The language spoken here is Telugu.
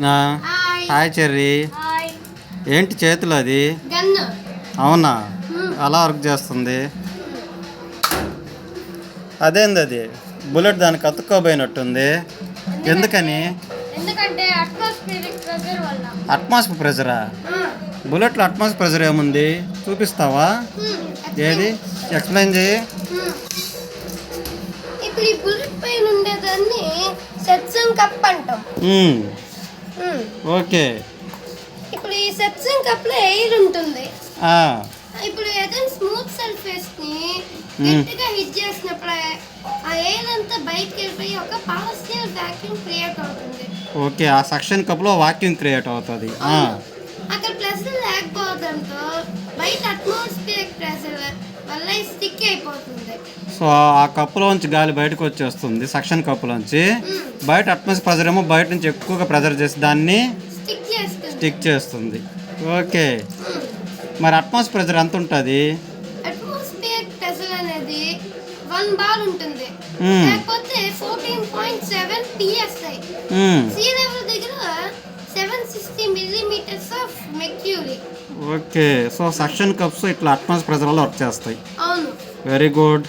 Hi cherry. ఏంటి చేతులు అది? అవునా, అలా వర్క్ చేస్తుంది. అదేంది అది? బుల్లెట్ దానికి అతుక్కోబోయినట్టుంది. ఎందుకని? అట్మాస్ఫియర్ ప్రెజరా? బుల్లెట్లో అట్మాస్ఫియర్ ప్రెజర్ ఏముంది చూపిస్తావా? ఏది ఎక్స్ప్లెయిన్ చేయి. ఇప్పుడు ఈ బుల్లెట్ పైన ఉండేదాన్ని సెట్సింగ్ కప్ అంటాం. ఓకే. ఇప్పుడు ఈ సెట్సింగ్ కప్ లో ఎయిర్ ఉంటుంది. ఇప్పుడు ఏదైనా స్మూత్ సర్ఫేస్ ని గట్టిగా హిట్ చేసినప్పుడు ఆ ఎయిర్ అంతా బయటకు వెళ్ళిపోయి ఒక పాజిటివ్ వాక్యూమ్ క్రియేట్ అవుతుంది. ఓకే, ఆ సక్షన్ కప్ లో వాక్యూమ్ క్రియేట్ అవుతుంది. అక్కడ ప్రెషర్ లేకపోవడంతో బయట అట్మాస్ఫియర్ ప్రెషర్ వల్ల స్టిక్ అయిపోతుంది. సో ఆ కప్పులోంచి గాలి బయటకు వచ్చేస్తుంది. సక్షన్ కప్పులోంచి బయట అట్మాస్ఫియర్ ప్రెజర్ ఏమో బయట నుంచి ఎక్కువగా ప్రెజర్ చేసి దాన్ని స్టిక్ చేస్తుంది. ఓకే, మరి అట్మాస్ఫియర్ ప్రెజర్ ఎంత ఉంటుంది? అట్మాస్ఫియర్ ప్రెషర్ అనేది 1 బార్ ఉంటుంది. లేకపోతే 14.7 psi. సీ లెవెల్ దగ్గర 760 millimetres of mercury. Okay, so suction cups ఇట్లా అట్మాస్ఫియర్ ప్రెజర్ వల్ల వర్క్ చేస్తాయి. అవును. Very good.